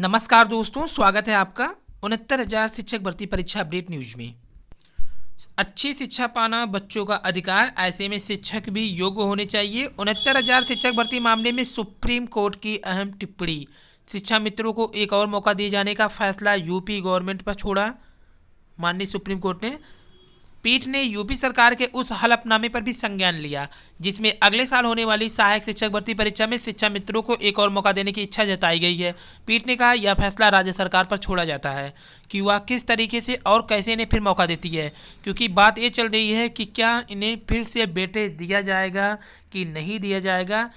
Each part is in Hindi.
नमस्कार दोस्तों, स्वागत है आपका 69,000 शिक्षक भर्ती परीक्षा अपडेट न्यूज में। अच्छी शिक्षा पाना बच्चों का अधिकार, ऐसे में शिक्षक भी योग्य होने चाहिए। 69,000 शिक्षक भर्ती मामले में सुप्रीम कोर्ट की अहम टिप्पणी। शिक्षा मित्रों को एक और मौका दिए जाने का फैसला यूपी गवर्नमेंट पर छोड़ा माननीय सुप्रीम कोर्ट ने। पीठ ने यूपी सरकार के उस हलफनामे पर भी संज्ञान लिया जिसमें अगले साल होने वाली सहायक शिक्षक भर्ती परीक्षा में शिक्षा मित्रों को एक और मौका देने की इच्छा जताई गई है। पीठ ने कहा यह फैसला राज्य सरकार पर छोड़ा जाता है कि वह किस तरीके से और कैसे इन्हें फिर मौका देती है, क्योंकि बात ये चल रही है कि क्या इन्हें फिर से बेटे दिया जाएगा कि नहीं दिया जाएगा।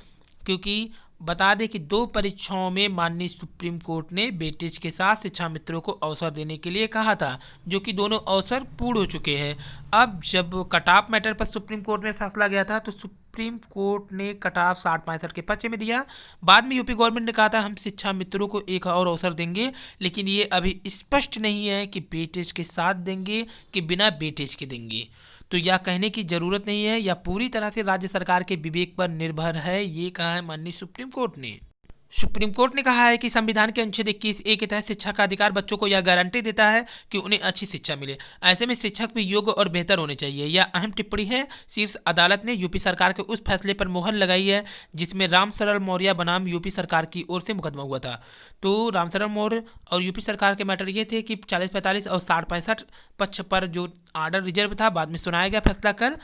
क्योंकि बता दें कि दो परीक्षाओं में माननीय सुप्रीम कोर्ट ने बेटेज के साथ शिक्षा मित्रों को अवसर देने के लिए कहा था, जो कि दोनों अवसर पूर्ण हो चुके हैं। अब जब कट ऑफ मैटर पर सुप्रीम कोर्ट में फैसला गया था तो सुप्रीम कोर्ट ने कट ऑफ 60-65 के पक्ष में दिया। बाद में यूपी गवर्नमेंट ने कहा था हम शिक्षा मित्रों को एक और अवसर देंगे, लेकिन ये अभी स्पष्ट नहीं है कि बेटेज के साथ देंगे कि बिना बेटेज के देंगे। तो यह कहने की जरूरत नहीं है, यह पूरी तरह से राज्य सरकार के विवेक पर निर्भर है, ये कहा है माननीय सुप्रीम कोर्ट ने। सुप्रीम कोर्ट ने कहा है कि संविधान के अनुच्छेद 21(a) के तहत शिक्षा का अधिकार बच्चों को यह गारंटी देता है कि उन्हें अच्छी शिक्षा मिले। ऐसे में शिक्षक भी योग्य और बेहतर होने चाहिए। यह अहम टिप्पणी है। शीर्ष अदालत ने यूपी सरकार के उस फैसले पर मुहर लगाई है जिसमें रामशरण मौर्य बनाम यूपी सरकार की ओर से मुकदमा हुआ था। तो रामशरण मौर्य और यूपी सरकार के मैटर ये थे कि 40-45 और 60-65 पक्ष पर जो आर्डर रिजर्व था, बाद में सुनाया गया फैसला कल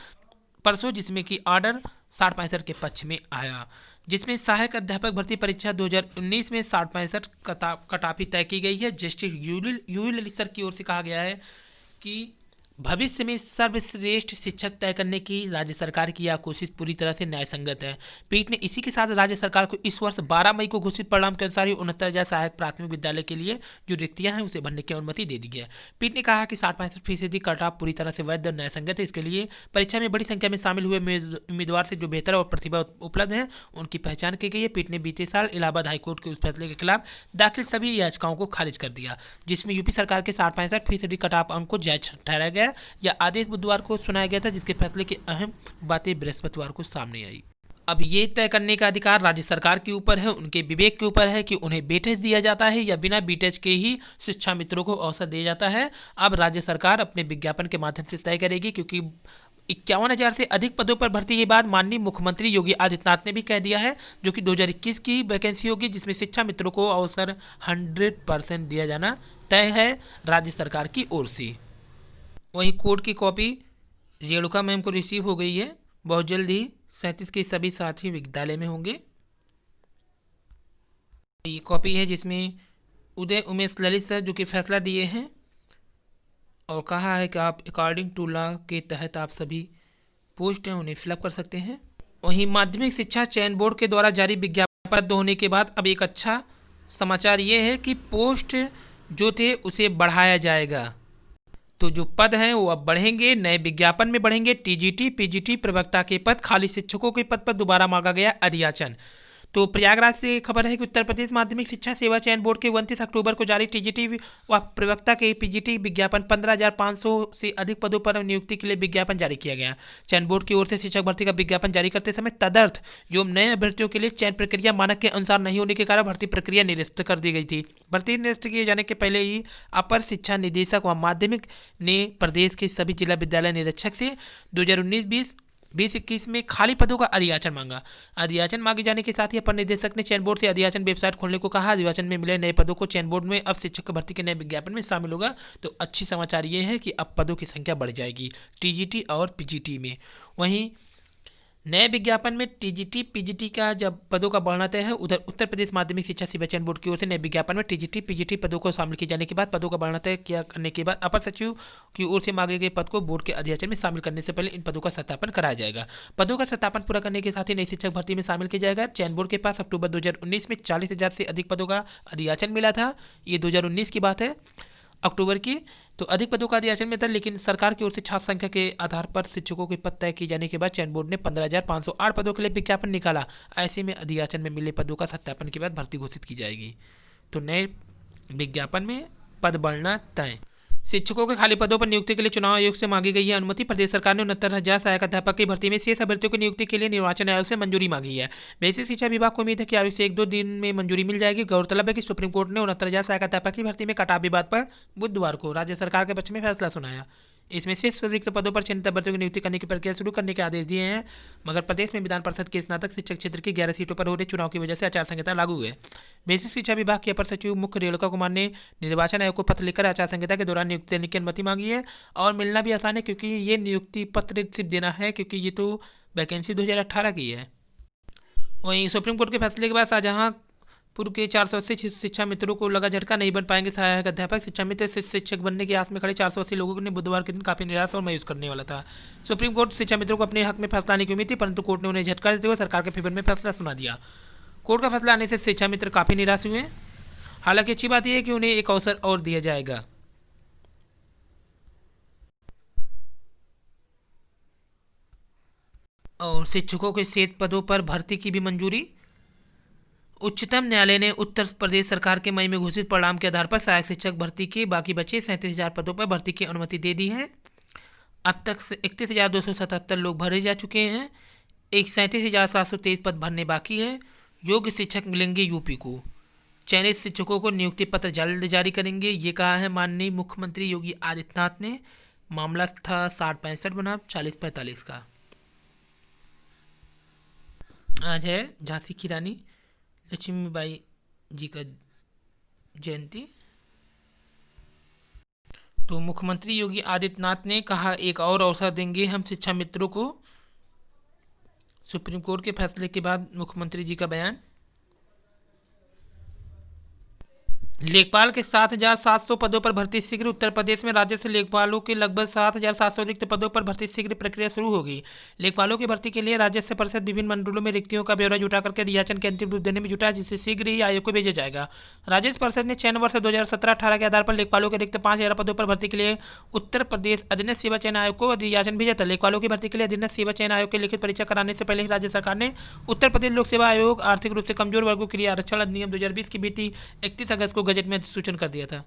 परसों, जिसमें कि ऑर्डर 60-65 के पक्ष में आया, जिसमें सहायक अध्यापक भर्ती परीक्षा 2019 में 60-65 कटाफी तय की गई है। जस्टिस यूयू ललित सर की ओर से कहा गया है कि भविष्य में सर्वश्रेष्ठ शिक्षक तय करने की राज्य सरकार की यह कोशिश पूरी तरह से न्यायसंगत है। पीठ ने इसी के साथ राज्य सरकार को इस वर्ष 12 मई को घोषित परिणाम के अनुसार ही 69,000 सहायक प्राथमिक विद्यालय के लिए जो रिक्तियां हैं उसे भरने की अनुमति दे दी है। पीठ ने कहा कि 60-65% कट ऑफ पूरी तरह से वैध और न्यायसंगत है। इसके लिए परीक्षा में बड़ी संख्या में शामिल हुए उम्मीदवार से जो बेहतर और प्रतिभा उपलब्ध है उनकी पहचान की गई है। पीठ ने बीते साल इलाहाबाद हाईकोर्ट के उस फैसले के खिलाफ दाखिल सभी याचिकाओं को खारिज कर दिया जिसमें यूपी सरकार के 60-65% कट ऑफ अंक को जायज ठहराया गया। यह आदेश बुधवार को सुनाया गया था, जिसके फैसले की अहम बातें बृहस्पतिवार को सामने आई। अब ये तय करने का अधिकार राज्य सरकार के ऊपर है, उनके विवेक के ऊपर है कि उन्हें बीटेज दिया जाता है या बिना बीटेज के ही शिक्षा मित्रों को अवसर दिया जाता है। अब राज्य सरकार अपने विज्ञापन के माध्यम से तय करेगी, क्योंकि 51,000 से अधिक पदों पर भर्ती के बाद माननीय मुख्यमंत्री योगी आदित्यनाथ ने भी कह दिया है जो कि 2021 की वैकेंसी होगी, जिसमें शिक्षा मित्रों को अवसर 100% दिया जाना तय है राज्य सरकार की ओर से। वहीं कोर्ट की कॉपी रेणुका मैम को रिसीव हो गई है। बहुत जल्द ही 37 के सभी साथी विद्यालय में होंगे। ये कॉपी है जिसमें उदय उमेश ललित सर जो कि फैसला दिए हैं और कहा है कि आप अकॉर्डिंग टू लॉ के तहत आप सभी पोस्ट हैं उन्हें फिलअप कर सकते हैं। वहीं माध्यमिक शिक्षा चयन बोर्ड के द्वारा जारी विज्ञापन रद्द होने के बाद अब एक अच्छा समाचार ये है कि पोस्ट जो थे उसे बढ़ाया जाएगा। तो जो पद हैं वो अब बढ़ेंगे, नए विज्ञापन में बढ़ेंगे। टीजीटी पीजीटी प्रवक्ता के पद, खाली शिक्षकों के पद पर दोबारा मांगा गया अधियाचन। तो प्रयागराज से खबर है कि उत्तर प्रदेश माध्यमिक शिक्षा सेवा चयन बोर्ड के 29 अक्टूबर को जारी टीजीटी व प्रवक्ता के पीजीटी विज्ञापन 15,500 से अधिक पदों पर नियुक्ति के लिए विज्ञापन जारी किया गया। चयन बोर्ड की ओर से शिक्षक भर्ती का विज्ञापन जारी करते समय तदर्थ एवं नए अभ्यर्थियों के लिए चयन प्रक्रिया मानक के अनुसार नहीं होने के कारण भर्ती प्रक्रिया निरस्त कर दी गई थी। भर्ती निरस्त किए जाने के पहले ही अपर शिक्षा निदेशक व माध्यमिक ने प्रदेश के सभी जिला विद्यालय निरीक्षक से 2019-20 में खाली पदों का अधियाचन मांगा। अधियाचन मांगे जाने के साथ ही अपर निदेशक ने चयन बोर्ड से अधियाचन वेबसाइट खोलने को कहा। अधियाचन में मिले नए पदों को चयन बोर्ड में अब शिक्षक भर्ती के नए विज्ञापन में शामिल होगा। तो अच्छी समाचार ये है कि अब पदों की संख्या बढ़ जाएगी टीजीटी और पीजीटी में। वहीं नए विज्ञापन में टीजीटी पीजीटी का जब पदों का बढ़ना तय है, उधर उत्तर प्रदेश माध्यमिक शिक्षा सेवा चयन बोर्ड की ओर से नए विज्ञापन में टीजीटी पीजीटी पदों को शामिल किए जाने के बाद पदों का बढ़ना तय किया करने के बाद अपर सचिव की ओर से मांगे गए पद को बोर्ड के अध्ययन में शामिल करने से पहले इन पदों का सत्यापन कराया जाएगा। पदों का सत्यापन पूरा करने के साथ ही नई शिक्षक भर्ती में शामिल किया जाएगा। चयन बोर्ड के पास अक्टूबर 2019 में 40,000 से अधिक पदों का अधियाचन मिला था। ये 2019 की बात है, अक्टूबर की। तो अधिक पदों का अधियाचन में था, लेकिन सरकार की ओर से छात्र संख्या के आधार पर शिक्षकों के पद तय किए जाने के बाद चयन बोर्ड ने 15,508 पदों के लिए विज्ञापन निकाला। ऐसे में अधियाचन में मिले पदों का सत्यापन के बाद भर्ती घोषित की जाएगी। तो नए विज्ञापन में पद बढ़ना तय। शिक्षकों के खाली पदों पर नियुक्ति के लिए चुनाव आयोग से मांगी गई है अनुमति। प्रदेश सरकार ने 69,000 सहायक अध्यापक की भर्ती में शेष अभ्यर्थियों की नियुक्ति के लिए निर्वाचन आयोग से मंजूरी मांगी है। बेसिक शिक्षा विभाग को उम्मीद है कि आयोग से 1-2 दिन में मंजूरी मिल जाएगी। गौरतलब है कि सुप्रीम कोर्ट ने 69,000 सहायक अध्यापक की भर्ती में कटाव विवाद पर बुधवार को राज्य सरकार के पक्ष में फैसला सुनाया। इसमें शेष रिक्त पदों पर चयनित अभ्यर्थियों की नियुक्ति करने की प्रक्रिया शुरू करने के आदेश दिए हैं। मगर प्रदेश में विधान परिषद के स्नातक शिक्षक क्षेत्र की 11 सीटों पर हो रहे चुनाव की वजह से आचार संहिता लागू है। बेसिक शिक्षा विभाग के अपर सचिव मुख्य रेणुका कुमार ने निर्वाचन आयोग को पत्र लिखकर आचार संहिता के दौरान नियुक्ति देने की अनुमति मांगी है। और मिलना भी आसान है क्योंकि ये नियुक्ति पत्र सिर्फ देना है, क्योंकि ये तो वैकेंसी 2018 की है। वहीं सुप्रीम कोर्ट के फैसले के बाद शाहजहांपुर के 480 शिक्षा मित्रों को लगा झटका, नहीं बन पाएंगे सहायक अध्यापक। शिक्षा मित्र शिक्षक बनने की आस में खड़े 480 लोगों ने बुधवार के दिन काफी निराश और मायूस करने वाला था। सुप्रीम कोर्ट शिक्षा मित्रों को अपने हक में फैसला आने की उम्मीद थी, परंतु कोर्ट ने उन्हें झटका देते हुए सरकार के फेवर में फैसला सुना दिया। कोर्ट का फैसला आने से शिक्षा मित्र काफी निराश हुए। हालांकि अच्छी बात यह है कि उन्हें एक अवसर और दिया जाएगा। और शिक्षकों के शेष पदों पर भर्ती की भी मंजूरी। उच्चतम न्यायालय ने उत्तर प्रदेश सरकार के मई में घोषित परिणाम के आधार पर सहायक शिक्षक भर्ती के बाकी बचे 37,000 पदों पर भर्ती की अनुमति दे दी है। अब तक 31,277 लोग भरे जा चुके हैं। 37,723 पद भरने बाकी है। योग्य शिक्षक मिलेंगे यूपी को। चयनित शिक्षकों को नियुक्ति पत्र जल्द जारी करेंगे, ये कहा है माननीय मुख्यमंत्री योगी आदित्यनाथ ने। मामला था 60-65 बनाम 40-45 का। आज है झांसी की रानी लक्ष्मीबाई जी का जयंती। तो मुख्यमंत्री योगी आदित्यनाथ ने कहा एक और अवसर देंगे हम शिक्षा मित्रों को। सुप्रीम कोर्ट के फैसले के बाद मुख्यमंत्री जी का बयान। लेखपाल के 7,700 पदों पर भर्ती शीघ्र। उत्तर प्रदेश में राज्य से लेखपालों के लगभग 7,700 रिक्त पदों पर भर्ती शीघ्र प्रक्रिया शुरू होगी। लेखपालों की भर्ती के लिए राजस्व परिषद विभिन्न मंडलों में रिक्तियों का ब्यौरा जुटा करके याचन के अंतिम रूप देने में जुटा है, जिसे शीघ्र ही आयोग को भेजा जाएगा। राजस्व परिषद ने चयन वर्ष 2017-18 के आधार पर लेखपालों के रिक्त 5,000 पदों पर भर्ती के लिए उत्तर प्रदेश अधीनस्थ सेवा चयन आयोग को याचन भेजा था। लेखपालों की भर्ती के लिए अधीनस्थ सेवा चयन आयोग की लिखित परीक्षा कराने से पहले ही राज्य सरकार ने उत्तर प्रदेश लोक सेवा आयोग आर्थिक रूप से कमजोर वर्गों के लिए आरक्षण अधिनियम 2020 की बीती 31 अगस्त को गजट में अधिसूचन कर दिया था।